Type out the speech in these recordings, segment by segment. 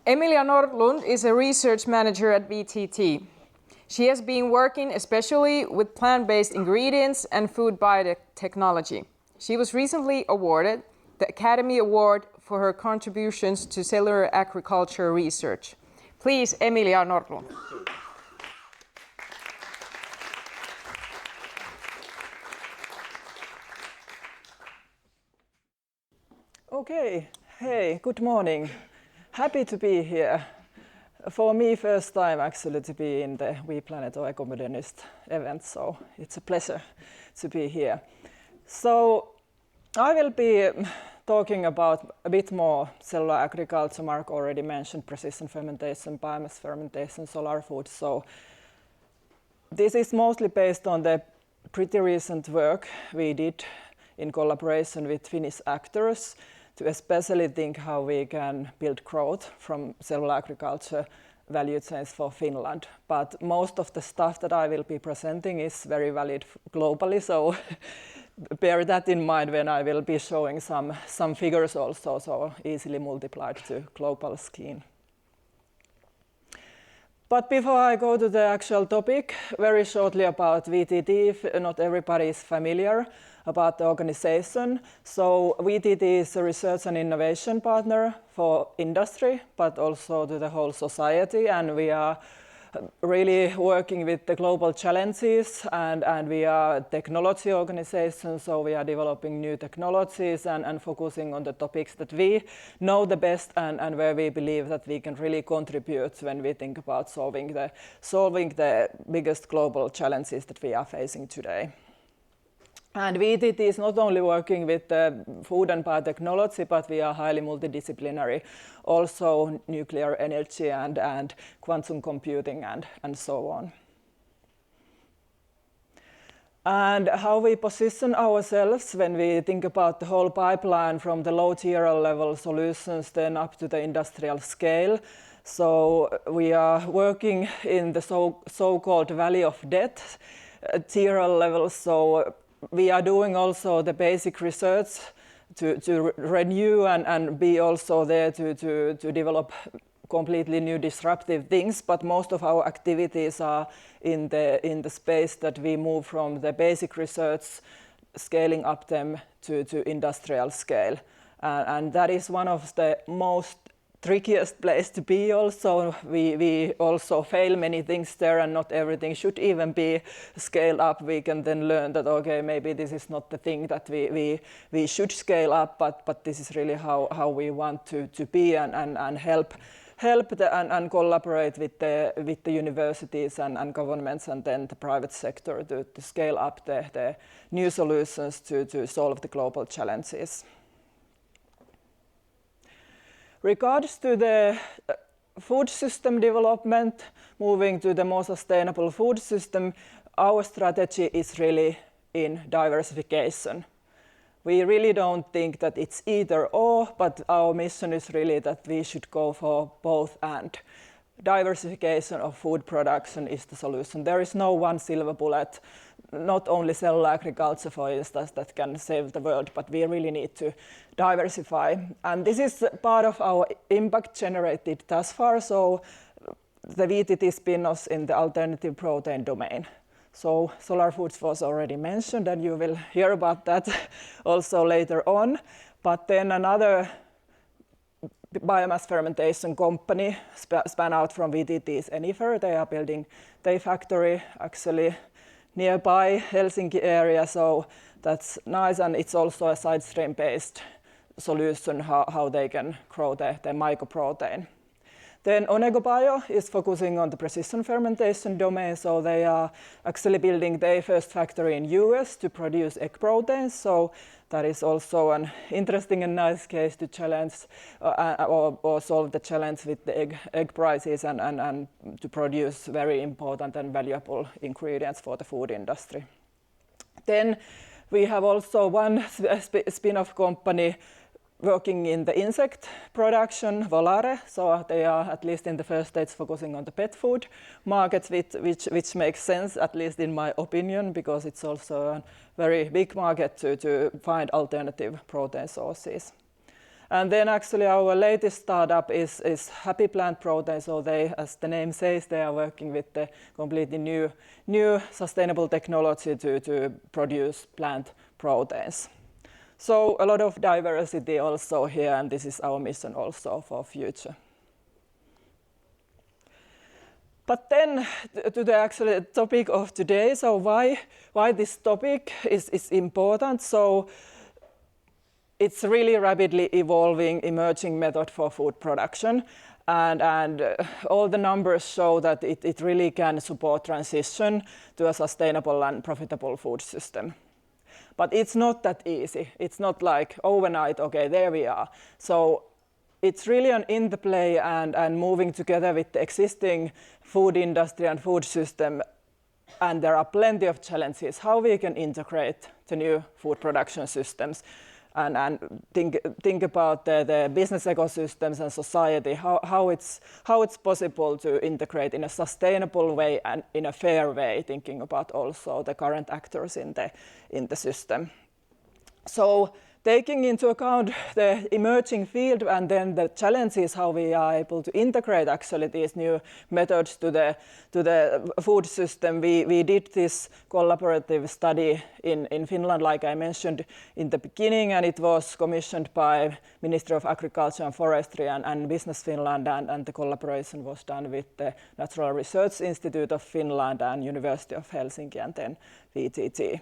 Emilia Nordlund is a research manager at VTT. She has been working especially with plant-based ingredients and food biotechnology. She was recently awarded the Academy Award for her contributions to cellular agriculture research. Please, Emilia Nordlund. Okay, hey, good morning. Happy to be here. For me, first time actually to be in the WePlanet or Ecomodernist event, so it's a pleasure to be here. So I will be talking about a bit more cellular agriculture. Mark already mentioned precision fermentation, biomass fermentation, solar food. So this is mostly based on the pretty recent work we did in collaboration with Finnish actors to especially think how we can build growth from cellular agriculture value chains for Finland. But most of the stuff that I will be presenting is very valid globally, so bear that in mind when I will be showing some figures also, so easily multiplied to global scheme. But before I go to the actual topic, very shortly about VTT, if not everybody is familiar about the organization. So VTT is a research and innovation partner for industry, but also to the whole society, and we are really working with the global challenges, and we are a technology organization, so we are developing new technologies and focusing on the topics that we know the best and where we believe that we can really contribute when we think about solving the biggest global challenges that we are facing today. And VTT is not only working with food and biotechnology, but we are highly multidisciplinary, also nuclear energy and quantum computing and so on. And how we position ourselves when we think about the whole pipeline from the low TRL level solutions then up to the industrial scale. So we are working in the so-called valley of death TRL level. So we are doing also the basic research to renew and be also there to develop completely new disruptive things, but most of our activities are in the space that we move from the basic research, scaling up them to industrial scale. And that is one of the most trickiest place to be also. We also fail many things there, and not everything should even be scaled up. We can then learn that, okay, maybe this is not the thing that we should scale up, but this is really how we want to be and help and collaborate with the universities and governments and then the private sector to scale up the new solutions to solve the global challenges. Regards to the food system development, moving to the more sustainable food system, our strategy is really in diversification. We really don't think that it's either or, but our mission is really that we should go for both and. Diversification of food production is the solution. There is no one silver bullet, not only cellular agriculture, for instance, that can save the world, but we really need to diversify. And this is part of our impact generated thus far, so the VTT spin-offs in the alternative protein domain. So Solar Foods was already mentioned, and you will hear about that also later on. But then another biomass fermentation company span out from VTT is Enifer. They are building their factory actually nearby Helsinki area, so that's nice, and it's also a side stream based solution how they can grow the mycoprotein. Then OnegoBio is focusing on the precision fermentation domain, so they are actually building their first factory in US to produce egg proteins. So that is also an interesting and nice case to challenge or solve the challenge with the egg prices and to produce very important and valuable ingredients for the food industry. Then we have also one spin-off company working in the insect production, Volare, so they are at least in the first stage focusing on the pet food markets, which makes sense, at least in my opinion, because it's also a very big market to find alternative protein sources. And then actually our latest startup is Happy Plant Protein. So they, as the name says, they are working with the completely new sustainable technology to produce plant proteins. So a lot of diversity also here, and this is our mission also for future. But then to the actual topic of today, so why this topic is important. So it's really rapidly evolving, emerging method for food production, and all the numbers show that it really can support transition to a sustainable and profitable food system. But it's not that easy. It's not like overnight, okay, there we are. So it's really an interplay and moving together with the existing food industry and food system. And there are plenty of challenges how we can integrate the new food production systems and think about the business ecosystems and society, how it's possible to integrate in a sustainable way and in a fair way, thinking about also the current actors in the system. So taking into account the emerging field and then the challenges, how we are able to integrate actually these new methods to the food system, we did this collaborative study in Finland, like I mentioned in the beginning, and it was commissioned by Ministry of Agriculture and Forestry and Business Finland, and the collaboration was done with the Natural Research Institute of Finland and University of Helsinki and then VTT.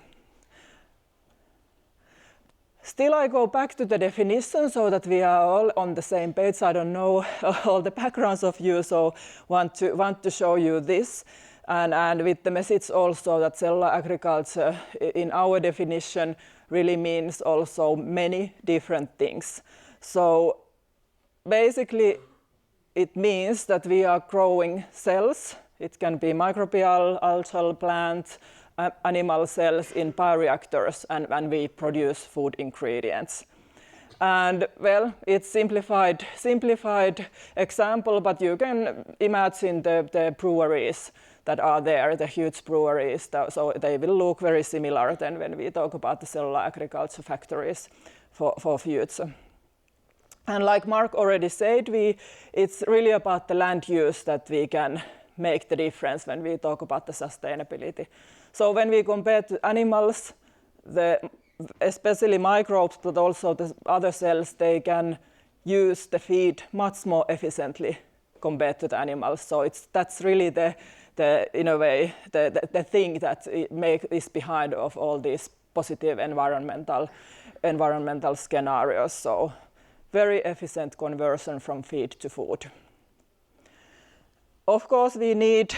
Still, I go back to the definition so that we are all on the same page. I don't know all the backgrounds of you, so want to show you this. And with the message also that cellular agriculture, in our definition, really means also many different things. So basically, it means that we are growing cells. It can be microbial, algal, plant, animal cells in bioreactors, and we produce food ingredients. And well, it's simplified example, but you can imagine the breweries that are there, the huge breweries, so they will look very similar than when we talk about the cellular agriculture factories for future. And like Mark already said, it's really about the land use that we can make the difference when we talk about the sustainability. So when we compare to animals, especially microbes, but also the other cells, they can use the feed much more efficiently compared to the animals. So that's really in a way the thing that is behind of all these positive environmental scenarios. So very efficient conversion from feed to food. Of course, we need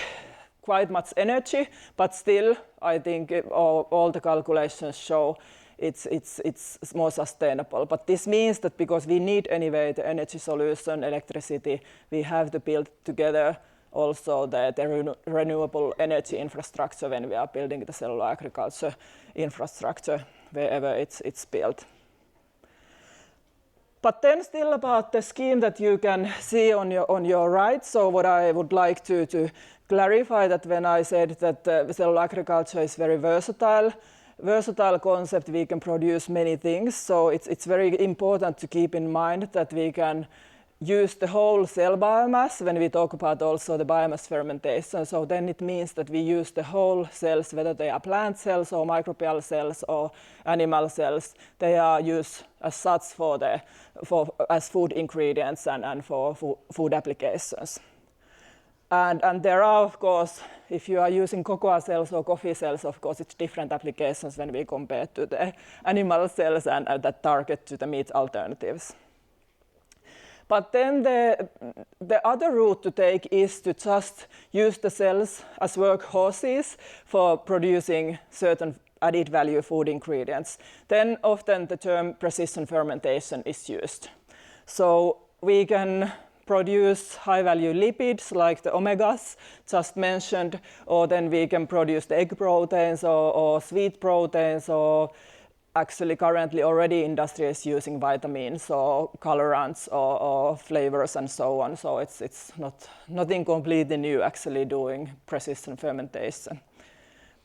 quite much energy, but still, I think all the calculations show it's more sustainable. But this means that because we need anyway the energy solution, electricity, we have to build together also the renewable energy infrastructure when we are building the cellular agriculture infrastructure wherever it's built. But then still about the scheme that you can see on your right. So what I would like to clarify that when I said that cellular agriculture is very versatile concept, we can produce many things. So it's very important to keep in mind that we can use the whole cell biomass when we talk about also the biomass fermentation. So then it means that we use the whole cells, whether they are plant cells or microbial cells or animal cells. They are used as such as food ingredients and for food applications. And there are, of course, if you are using cocoa cells or coffee cells, of course, it's different applications when we compare to the animal cells and that target to the meat alternatives. But then the other route to take is to just use the cells as workhorses for producing certain added value food ingredients. Then often the term precision fermentation is used. So we can produce high value lipids like the omegas just mentioned, or then we can produce the egg proteins or sweet proteins, or actually currently already industry is using vitamins or colorants or flavors and so on. So it's nothing completely new actually doing precision fermentation.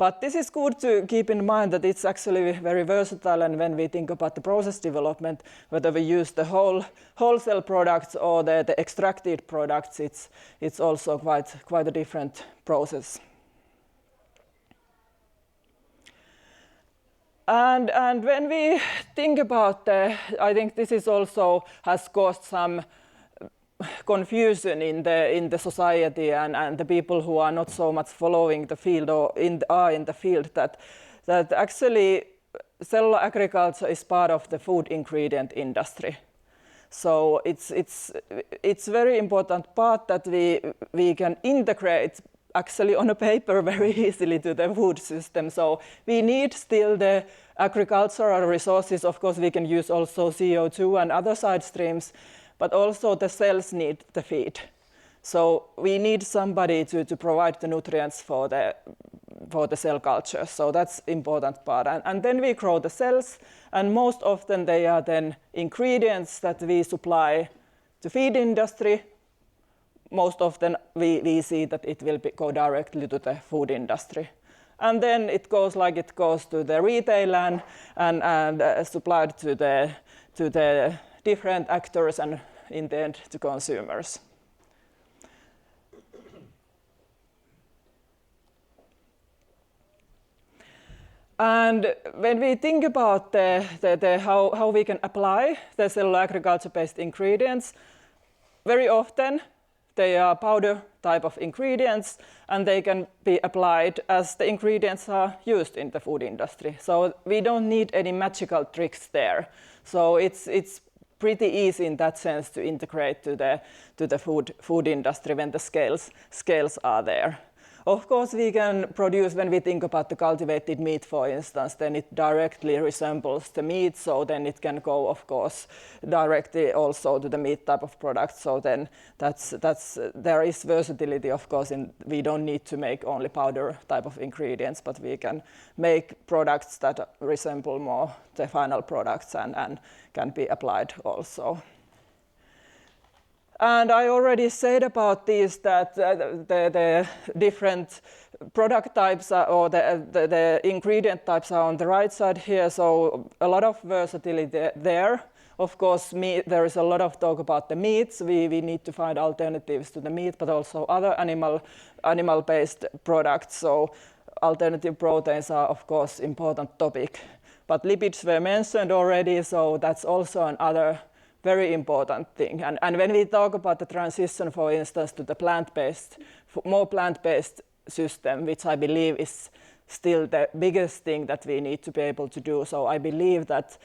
But this is good to keep in mind that it's actually very versatile, and when we think about the process development, whether we use the wholesale products or the extracted products, it's also quite a different process. And when we think about I think this is also has caused some confusion in the society and the people who are not so much following the field or are in the field, that actually cellular agriculture is part of the food ingredient industry. So it's very important part that we can integrate actually on a paper very easily to the food system. So we need still the agricultural resources. Of course, we can use also CO2 and other side streams, but also the cells need the feed. So we need somebody to provide the nutrients for the cell culture. So that's important part. And then we grow the cells, and most often they are then ingredients that we supply to feed industry. Most often we see that it will go directly to the food industry. And then it goes to the retail and supplied to the different actors and in the end to consumers. And when we think about how we can apply the cellular agriculture-based ingredients, very often they are powder type of ingredients, and they can be applied as the ingredients are used in the food industry. So we don't need any magical tricks there. So it's pretty easy in that sense to integrate to the food industry when the scales are there. Of course, we can produce, when we think about the cultivated meat, for instance, then it directly resembles the meat, so then it can go, of course, directly also to the meat type of product. So then there is versatility, of course, we don't need to make only powder type of ingredients, but we can make products that resemble more the final products and can be applied also. And I already said about these that the different product types or the ingredient types are on the right side here, so a lot of versatility there. Of course, there is a lot of talk about the meats. We need to find alternatives to the meat, but also other animal-based products. So alternative proteins are, of course, important topic. But lipids were mentioned already, so that's also another very important thing. And when we talk about the transition, for instance, to the more plant-based system, which I believe is still the biggest thing that we need to be able to do. So I believe that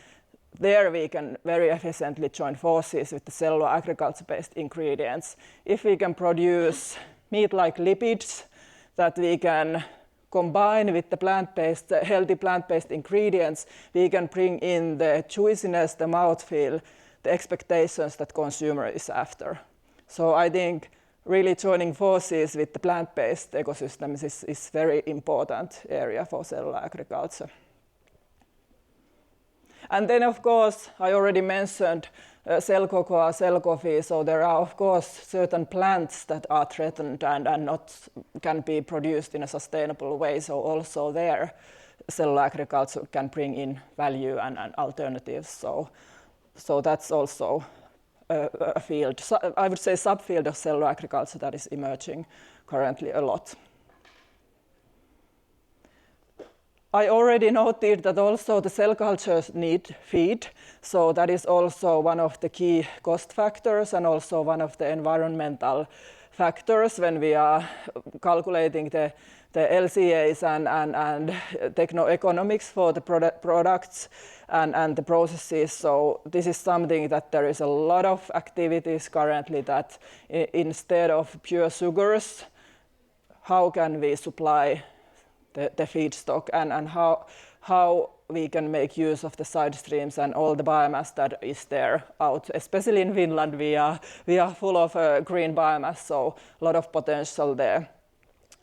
there we can very efficiently join forces with the cellular agriculture-based ingredients. If we can produce meat-like lipids that we can combine with the healthy plant-based ingredients, we can bring in the juiciness, the mouthfeel, the expectations that consumer is after. So I think really joining forces with the plant-based ecosystems is very important area for cellular agriculture. And then, of course, I already mentioned cell cocoa, cell coffee. So there are, of course, certain plants that are threatened and can be produced in a sustainable way. So also there, cellular agriculture can bring in value and alternatives. So that's also a field, I would say subfield of cellular agriculture that is emerging currently a lot. I already noted that also the cell cultures need feed, so that is also one of the key cost factors and also one of the environmental factors when we are calculating the LCAs and techno-economics for the products and the processes. So this is something that there is a lot of activities currently that instead of pure sugars, how can we supply the feedstock and how we can make use of the side streams and all the biomass that is there out. Especially in Finland, we are full of green biomass, so a lot of potential there.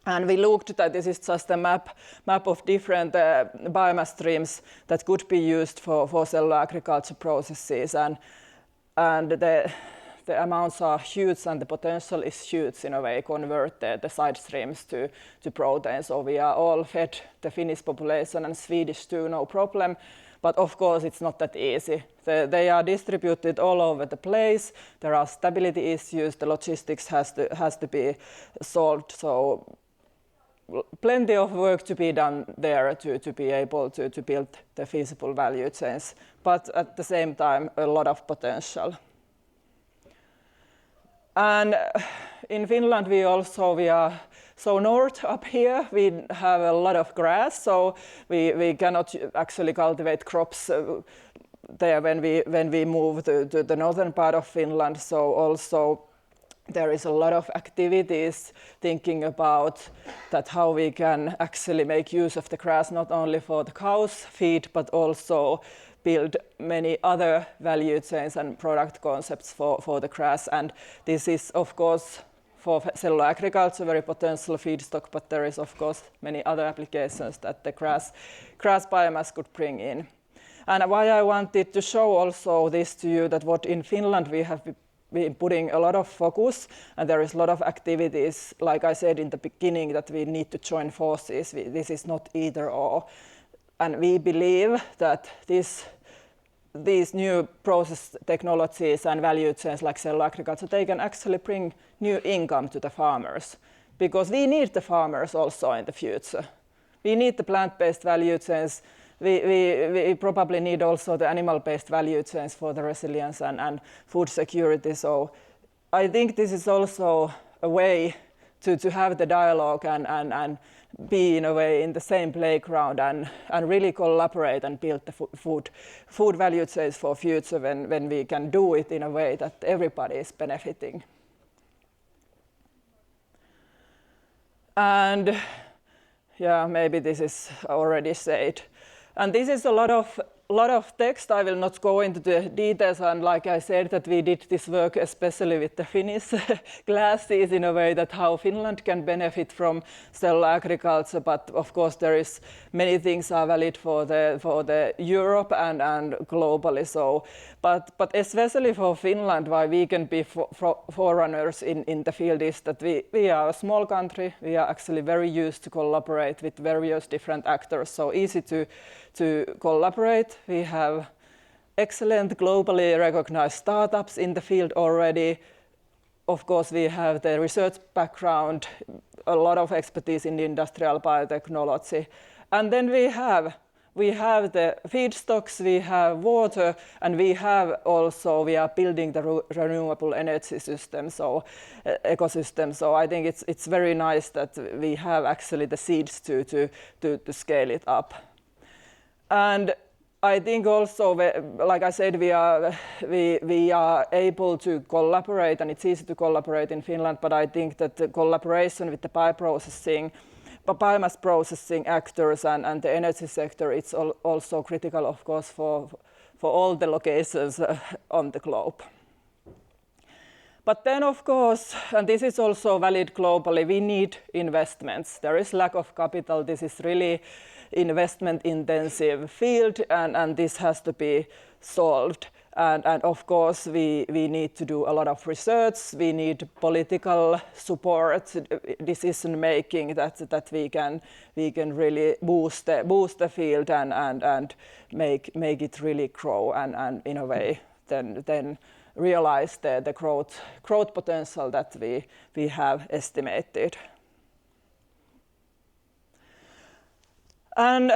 And we looked that this is just a map of different biomass streams that could be used for cellular agriculture processes. And the amounts are huge and the potential is huge in a way, convert the side streams to protein. So we are all fed the Finnish population and Swedish too, no problem. But of course, it's not that easy. They are distributed all over the place. There are stability issues. The logistics has to be solved. So plenty of work to be done there to be able to build the feasible value chains. But at the same time, a lot of potential. And in Finland, we are so north up here, we have a lot of grass, so we cannot actually cultivate crops there when we move to the northern part of Finland. So also there is a lot of activities thinking about that how we can actually make use of the grass not only for the cows' feed, but also build many other value chains and product concepts for the grass. And this is, of course, for cellular agriculture, very potential feedstock, but there is, of course, many other applications that the grass biomass could bring in. And why I wanted to show also this to you, that what in Finland we have been putting a lot of focus, and there is a lot of activities, like I said in the beginning, that we need to join forces. This is not either or. And we believe that these new process technologies and value chains like cellular agriculture, they can actually bring new income to the farmers, because we need the farmers also in the future. We need the plant-based value chains. We probably need also the animal-based value chains for the resilience and food security. So I think this is also a way to have the dialogue and be in a way in the same playground and really collaborate and build the food value chains for future when we can do it in a way that everybody is benefiting. And yeah, maybe this is already said. And this is a lot of text. I will not go into the details, and like I said, that we did this work especially with the Finnish classes in a way that how Finland can benefit from cellular agriculture, but of course there is many things are valid for the Europe and globally. So, but especially for Finland, why we can be forerunners in the field is that we are a small country. We are actually very used to collaborate with various different actors, so easy to collaborate. We have excellent globally recognized startups in the field already. Of course, we have the research background, a lot of expertise in industrial biotechnology. And then we have the feedstocks, we have water, and we are building the renewable energy system, so ecosystem. So I think it's very nice that we have actually the seeds to scale it up. And I think also, like I said, we are able to collaborate, and it's easy to collaborate in Finland, but I think that the collaboration with the biomass processing actors and the energy sector, it's also critical, of course, for all the locations on the globe. But then, of course, and this is also valid globally, we need investments. There is lack of capital. This is really investment-intensive field, and this has to be solved. And of course, we need to do a lot of research. We need political support, decision-making that we can really boost the field and make it really grow and in a way then realize the growth potential that we have estimated. And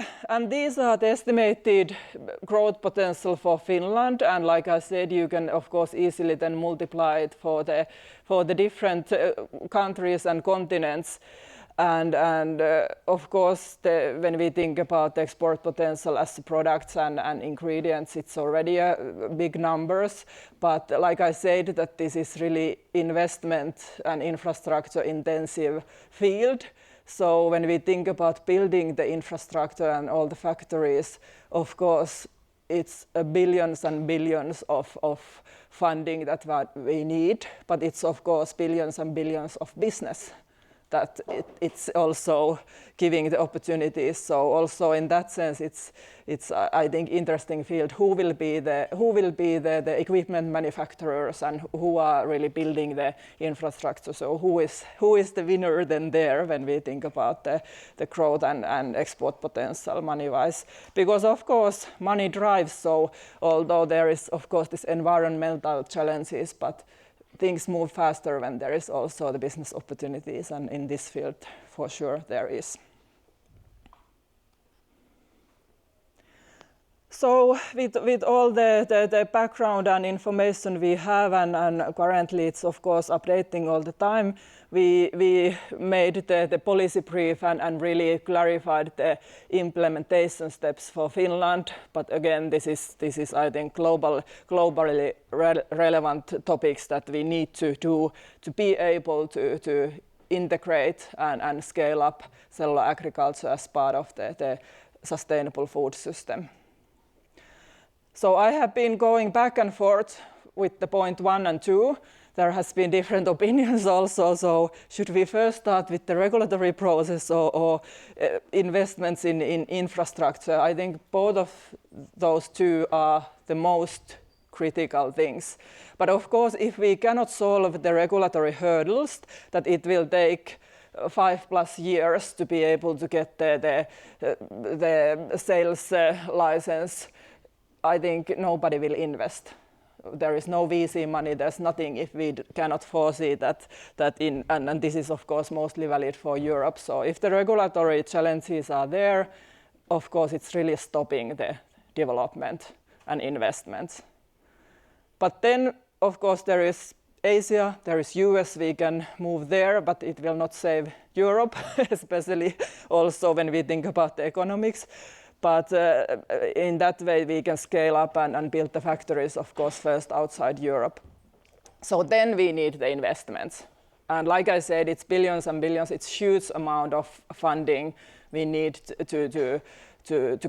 these are the estimated growth potential for Finland, and like I said, you can of course easily then multiply it for the different countries and continents. And of course, when we think about the export potential as products and ingredients, it's already big numbers. But like I said, that this is really investment and infrastructure intensive field. So when we think about building the infrastructure and all the factories, of course, it's billions and billions of funding that we need, but it's of course billions and billions of business that it's also giving the opportunities. So also in that sense, it's I think interesting field. Who will be the equipment manufacturers and who are really building the infrastructure? So who is the winner then there when we think about the growth and export potential money-wise? Because of course money drives. So although there is of course this environmental challenges, but things move faster when there is also the business opportunities, and in this field for sure there is. So with all the background and information we have, and currently it's of course updating all the time, we made the policy brief and really clarified the implementation steps for Finland. But again, this is I think globally relevant topics that we need to do to be able to integrate and scale up cellular agriculture as part of the sustainable food system. So I have been going back and forth with the point 1 and 2. There has been different opinions also. So should we first start with the regulatory process or investments in infrastructure? I think both of those two are the most critical things. But of course, if we cannot solve the regulatory hurdles, that it will take 5+ years to be able to get the sales license, I think nobody will invest. There is no VC money, there's nothing if we cannot foresee that and this is of course mostly valid for Europe. So if the regulatory challenges are there, of course it's really stopping the development and investments. But then of course there is Asia, there is US, we can move there, but it will not save Europe, especially also when we think about the economics. But in that way, we can scale up and build the factories, of course, first outside Europe. So then we need the investments. And like I said, it's billions and billions. It's huge amount of funding we need to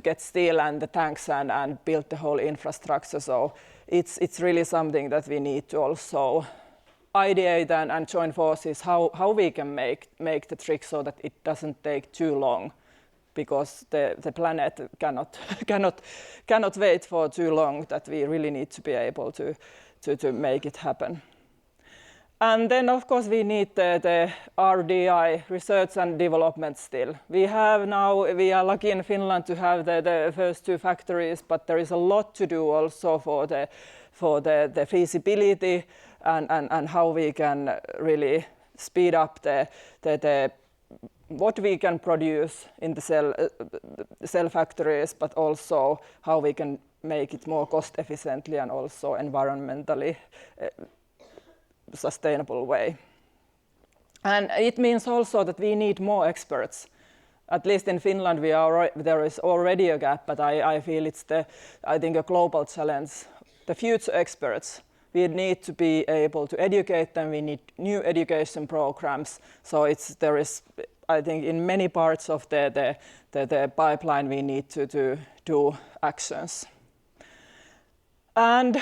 get steel and the tanks and build the whole infrastructure. So it's really something that we need to also ideate and join forces how we can make the trick so that it doesn't take too long. Because the planet cannot wait for too long, that we really need to be able to make it happen. And then of course we need the RDI, research and development still. We are lucky in Finland to have the first 2 factories, but there is a lot to do also for the feasibility and how we can really speed up the what we can produce in the cell factories, but also how we can make it more cost efficiently and also environmentally sustainable way. And it means also that we need more experts. At least in Finland, there is already a gap, but I feel it's I think a global challenge. The future experts, we need to be able to educate them. We need new education programs. So there is, I think, in many parts of the pipeline, we need to do actions. And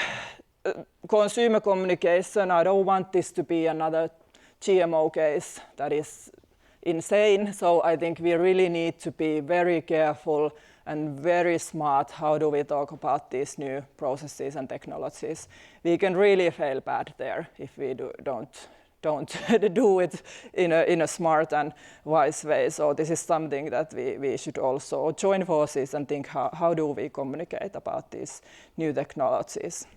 consumer communication, I don't want this to be another GMO case that is insane. So I think we really need to be very careful and very smart. How do we talk about these new processes and technologies? We can really fail bad there if we don't do it in a smart and wise way. So this is something that we should also join forces and think how do we communicate about these new technologies.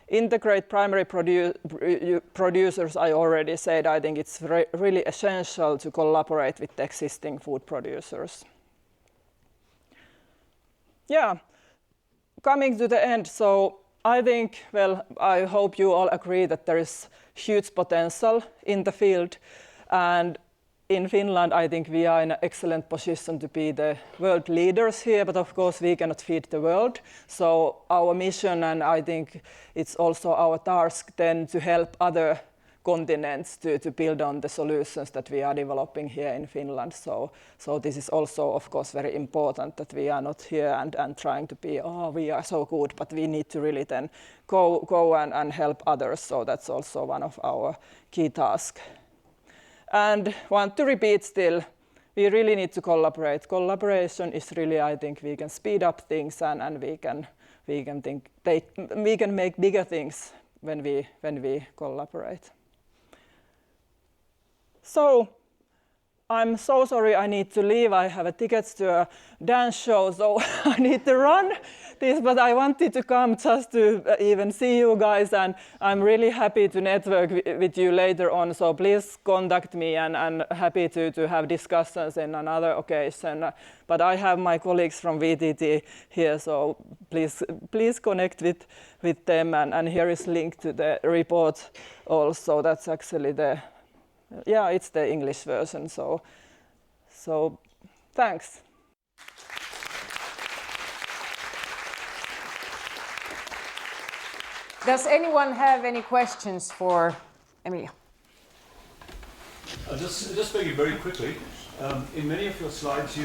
Integrate primary producers, I already said, I think it's really essential to collaborate with the existing food producers. Yeah, coming to the end, so I think, well, I hope you all agree that there is huge potential in the field, and in Finland I think we are in an excellent position to be the world leaders here, but of course we cannot feed the world. So our mission, and I think it's also our task then to help other continents to build on the solutions that we are developing here in Finland. So this is also of course very important that we are not here and trying to be, we are so good, but we need to really then go and help others. So that's also one of our key tasks. And want to repeat still, we really need to collaborate. Collaboration is really, I think, we can speed up things and we can make bigger things when we collaborate. So I'm so sorry I need to leave. I have tickets to a dance show, so I need to run this, but I wanted to come just to even see you guys, and I'm really happy to network with you later on, so please contact me, and happy to have discussions in another occasion. But I have my colleagues from VTT here, so please connect with them, and here is link to the report also. That's actually it's the English version, so thanks. Does anyone have any questions for Emilia? Just maybe very quickly, in many of your slides,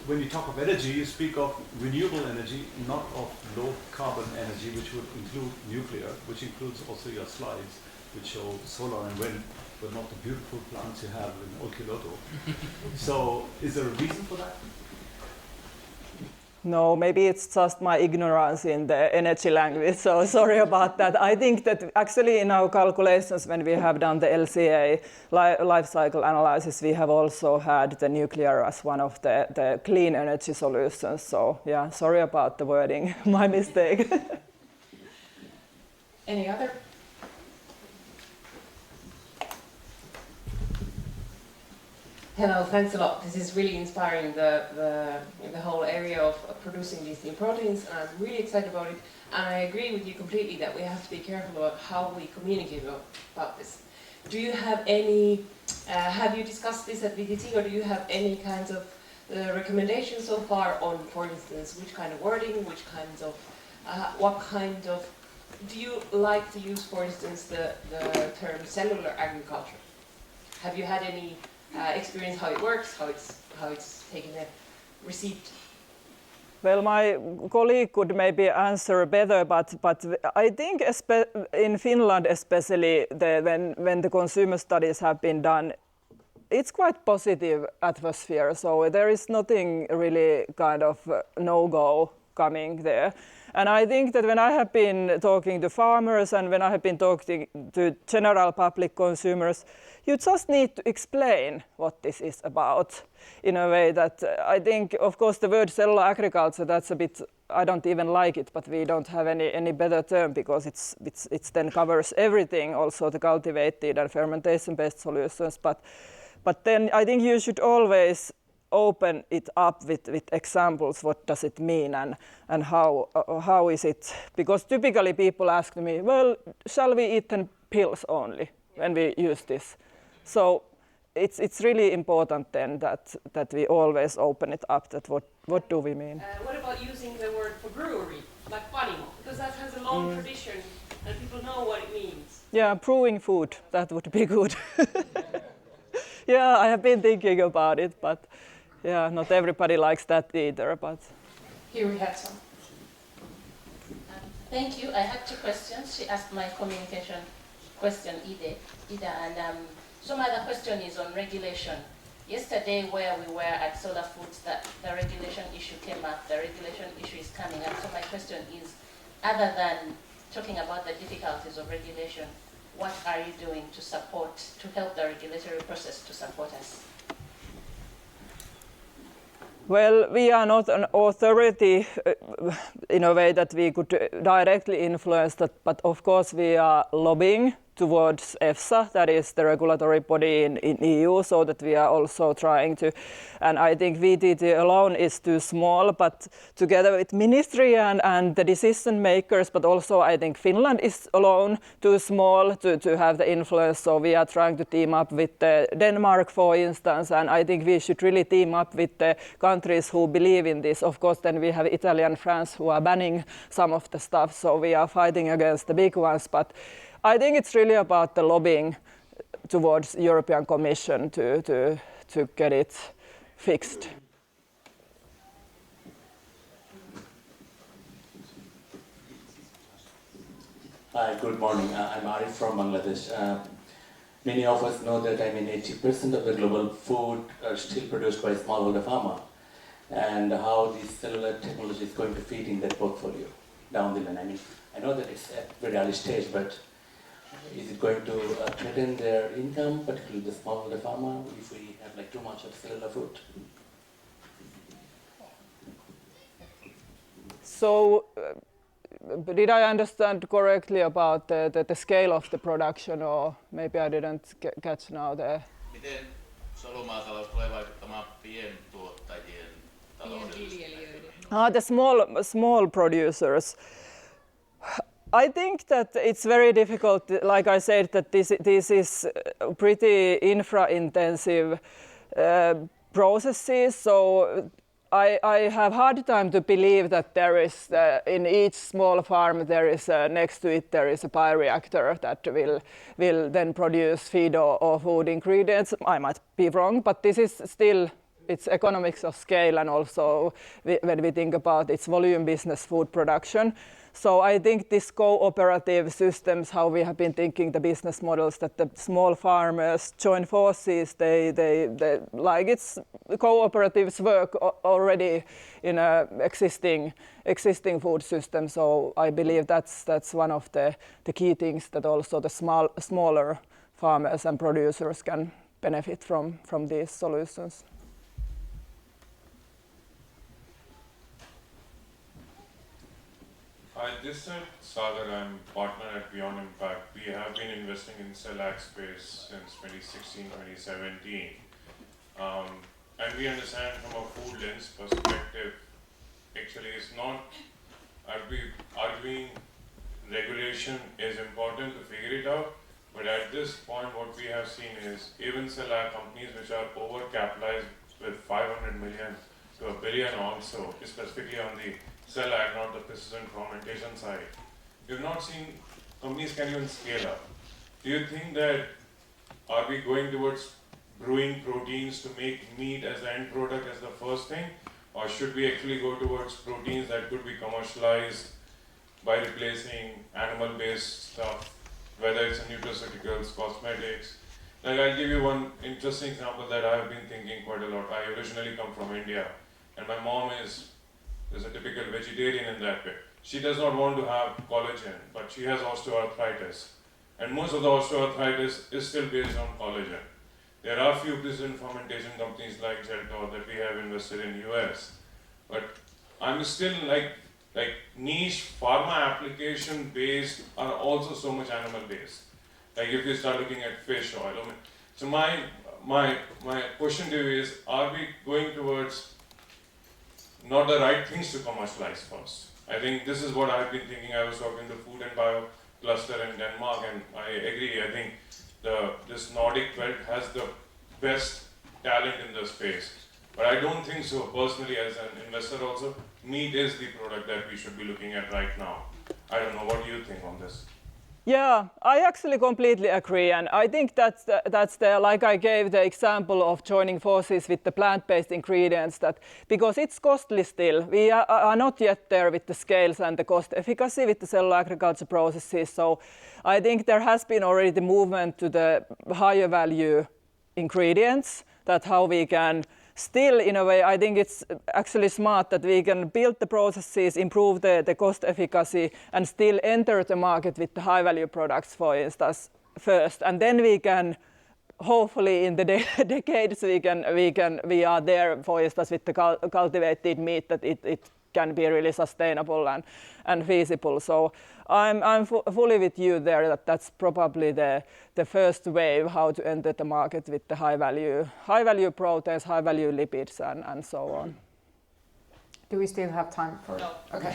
when you talk of energy, you speak of renewable energy, not of low carbon energy, which would include nuclear, which includes also your slides, which show solar and wind, but not the beautiful plants you have in Olkiluoto. So is there a reason for that? No, maybe it's just my ignorance in the energy language, so sorry about that. I think that actually in our calculations, when we have done the LCA life cycle analysis, we have also had the nuclear as one of the clean energy solutions. So yeah, sorry about the wording, my mistake. Any other? Hello, thanks a lot. This is really inspiring, the whole area of producing these new proteins, and I'm really excited about it. And I agree with you completely that we have to be careful about how we communicate about this. Do you have any, have you discussed this at VTT, or do you have any kinds of recommendations so far on, for instance, which kind of wording, which kinds of, what kind of, do you like to use, for instance, the term cellular agriculture? Have you had any experience how it works, how it's received? Well, my colleague could maybe answer better, but I think in Finland especially, when the consumer studies have been done, it's quite positive atmosphere. So there is nothing really kind of no-go coming there. And I think that when I have been talking to farmers and when I have been talking to general public consumers, you just need to explain what this is about in a way that I think, of course, the word cellular agriculture, that's a bit, I don't even like it, but we don't have any better term because it's then covers everything, also the cultivated and fermentation-based solutions. But then I think you should always open it up with examples. What does it mean and how is it? Because typically people ask me, well, shall we eat pills only when we use this? So it's really important then that we always open it up. That what do we mean? What about using the word for brewery, like panimo? Because that has a long tradition and people know what it means. Yeah, brewing food, that would be good. Yeah, I have been thinking about it, but yeah, not everybody likes that either. But here we have some. Thank you. I had two questions. She asked my communication question, Ida, and so my other question is on regulation. Yesterday, where we were at Solar Foods, that the regulation issue came up. The regulation issue is coming up. So my question is, other than talking about the difficulties of regulation, what are you doing to help the regulatory process to support us? Well, we are not an authority in a way that we could directly influence that, but of course we are lobbying towards EFSA, that is the regulatory body in EU, so that we are also trying to, and I think VTT alone is too small, but together with ministry and the decision makers, but also I think Finland is alone too small to have the influence, so we are trying to team up with Denmark, for instance, and I think we should really team up with the countries who believe in this. Of course, then we have Italy and France who are banning some of the stuff, so we are fighting against the big ones, but I think it's really about the lobbying towards European Commission to get it fixed. Hi, good morning. I'm Arif from Bangladesh. Many of us know that 80% of the global food are still produced by smallholder farmer, and how this cellular technology is going to fit in that portfolio down the line. I know that it's at very early stage, but is it going to threaten their income, particularly the smallholder farmer, if we have too much of cellular food? So, did I understand correctly about the scale of the production, or maybe I didn't catch now the... Miten solumaatalous tulee vaikuttamaan pientuottajien taloudellisesti? The small producers. I think that it's very difficult, like I said, that this is pretty infra-intensive processes, so I have hard time to believe that there is, in each small farm, there is next to it there is a bioreactor that will then produce feed or food ingredients. I might be wrong, but this is still, it's economics of scale, and also when we think about its volume business food production. So I think this cooperative systems, how we have been thinking the business models, that the small farmers join forces, they like it's cooperatives work already in a existing food system. So I believe that's one of the key things that also the smaller farmers and producers can benefit from these solutions. Hi, this is Sagar. I'm partner at Beyond Impact. We have been investing in cellular space since 2016, 2017. And we understand from a food lens perspective, actually it's not, are we arguing regulation is important to figure it out, but at this point what we have seen is even cellular companies which are over-capitalized with 500 million to $1 billion also, specifically on the cellular, not the precision fermentation side. We've not seen companies can even scale up. Do you think that, are we going towards brewing proteins to make meat as the end product as the first thing? Or should we actually go towards proteins that could be commercialized by replacing animal-based stuff, whether it's nutraceuticals, cosmetics? Like, I'll give you one interesting example that I've been thinking quite a lot. I originally come from India, and my mom is a typical vegetarian in that way. She does not want to have collagen, but she has osteoarthritis. And most of the osteoarthritis is still based on collagen. There are a few precision fermentation companies like Geltor that we have invested in US. But I'm still like niche pharma application based are also so much animal based. Like if you start looking at fish oil. So my question to you is, are we going towards not the right things to commercialize first? I think this is what I've been thinking. I was talking to Food and Bio cluster in Denmark, and I agree. I think this Nordic belt has the best talent in the space. But I don't think so, personally, as an investor also, meat is the product that we should be looking at right now. I don't know, what do you think on this? Yeah, I actually completely agree, and I think that's the like I gave the example of joining forces with the plant-based ingredients, that because it's costly still, we are not yet there with the scales and the cost efficacy with the cellular agriculture processes. So I think there has been already the movement to the higher value ingredients, that how we can still, in a way, I think it's actually smart that we can build the processes, improve the cost efficacy, and still enter the market with the high-value products, for instance, first. And then we can, hopefully in the decades, we are there, for instance, with the cultivated meat, that it can be really sustainable and feasible. So I'm fully with you there, that's probably the first wave how to enter the market with the high value proteins, high value lipids, and so on. Do we still have time for? No. Okay.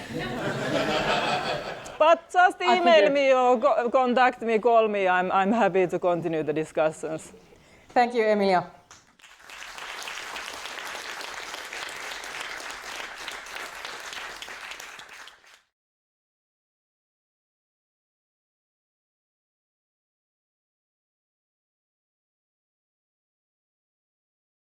But just email me or contact me, call me. I'm happy to continue the discussions. Thank you, Emilia.